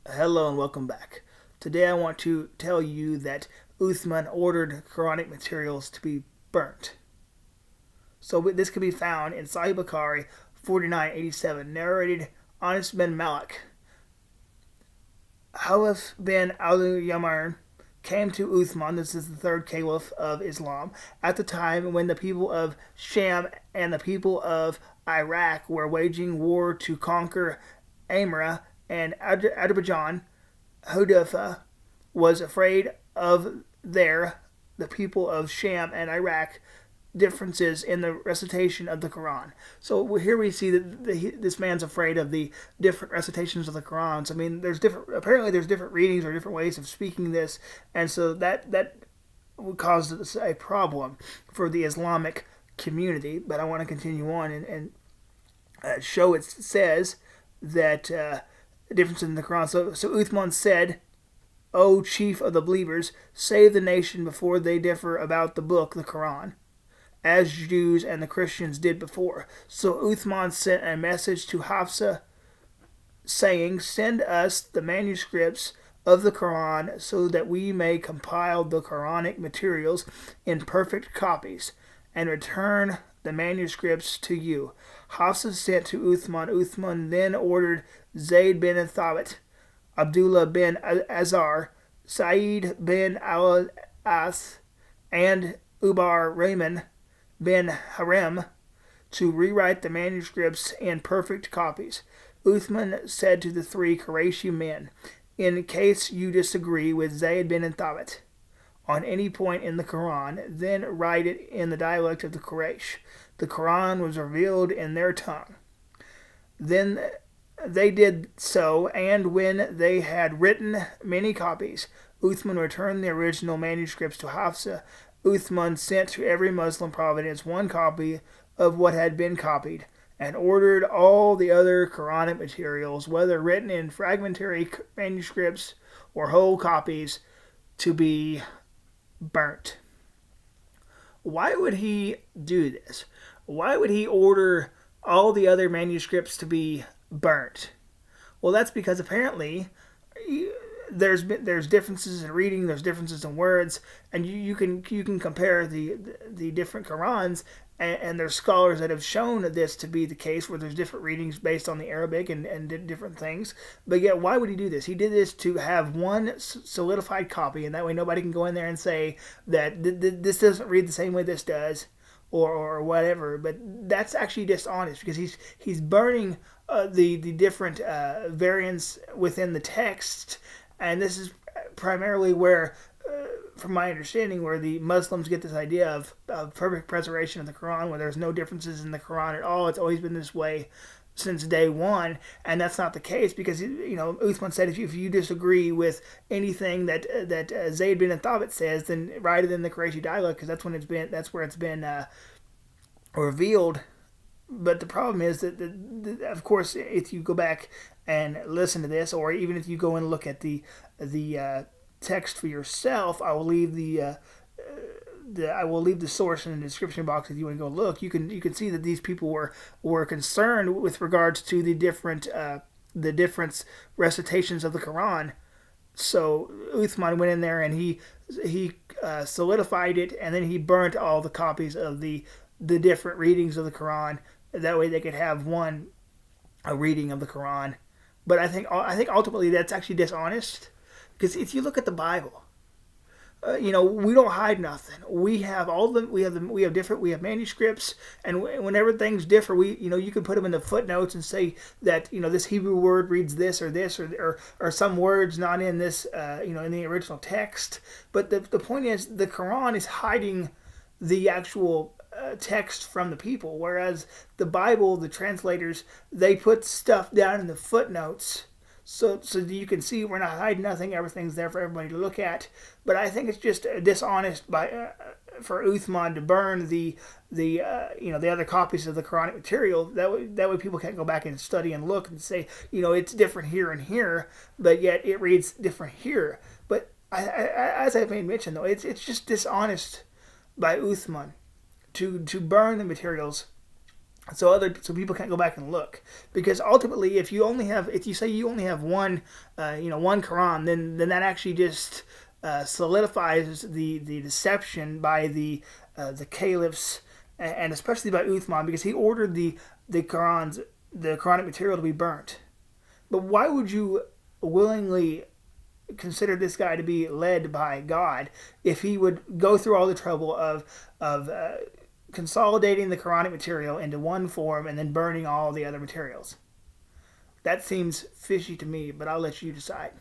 Hello and welcome back. Today I want to tell you that Uthman ordered Quranic materials to be burnt. So this can be found in Sahih Bukhari 4987, narrated Anas bin Malik. Halif bin al-Yamar came to Uthman, this is the third caliph of Islam, at the time when the people of Sham and the people of Iraq were waging war to conquer Amra and Azerbaijan. Hudayfa was afraid of the people of Sham and Iraq, differences in the recitation of the Quran. So here we see that this man's afraid of the different recitations of the Quran. So, I mean, apparently there's different readings or different ways of speaking this, and so that would cause a problem for the Islamic community. But I want to continue on and show it says that difference in the Quran. So Uthman said, "O chief of the believers, save the nation before they differ about the book, the Quran, as Jews and the Christians did before." So Uthman sent a message to Hafsa saying, "Send us the manuscripts of the Quran so that we may compile the Quranic materials in perfect copies and return the manuscripts to you." Hafsa sent to Uthman. Uthman then ordered Zayd bin Thabit, Abdullah bin Azar, Sa'id bin al-As, and Ubar Rahman bin Harem to rewrite the manuscripts in perfect copies. Uthman said to the three Qurayshi men, "In case you disagree with Zayd bin Thabit on any point in the Quran, then write it in the dialect of the Quraysh." The Quran was revealed in their tongue. Then they did so, and when they had written many copies, Uthman returned the original manuscripts to Hafsa. Uthman sent to every Muslim province one copy of what had been copied, and ordered all the other Quranic materials, whether written in fragmentary manuscripts or whole copies, to be burnt. Why would he do this? Why would he order all the other manuscripts to be burnt? Well, that's because apparently there's differences in reading, there's differences in words, and you can compare the different Qurans, and there's scholars that have shown this to be the case where there's different readings based on the Arabic and different things. But yet, why would he do this? He did this to have one solidified copy, and that way nobody can go in there and say that this doesn't read the same way this does, or whatever. But that's actually dishonest because he's burning the different variants within the text, and this is primarily where, from my understanding, where the Muslims get this idea of perfect preservation of the Quran, where there's no differences in the Quran at all. It's always been this way since day one, and that's not the case because Uthman said if you disagree with anything that Zayd bin Thabit says, then write it in the Qurayshi dialect because that's where it's been revealed. But the problem is that, of course, if you go back and listen to this, or even if you go and look at the text for yourself, I will leave the source in the description box if you want to go look. You can see that these people were concerned with regards to the different recitations of the Quran. So Uthman went in there and he solidified it, and then he burnt all the copies of the different readings of the Quran. That way they could have a reading of the Quran. But I think ultimately that's actually dishonest, because if you look at the Bible, we don't hide nothing. We have we have manuscripts, and whenever things differ, you can put them in the footnotes and say that this Hebrew word reads this or some words not in this in the original text. But the point is, the Quran is hiding the actual text from the people, whereas the Bible, the translators, they put stuff down in the footnotes so you can see we're not hiding nothing. Everything's there for everybody to look at. But I think it's just dishonest for Uthman to burn the other copies of the Quranic material. That way people can't go back and study and look and say it's different here and here, but yet it reads different here. But as I've made mention, though, it's just dishonest by Uthman to burn the materials so people can't go back and look, because ultimately if you say you only have one one Quran, then that actually just solidifies the deception by the caliphs, and especially by Uthman, because he ordered the Quranic material to be burnt. But why would you willingly consider this guy to be led by God if he would go through all the trouble of consolidating the Quranic material into one form and then burning all the other materials? That seems fishy to me, but I'll let you decide.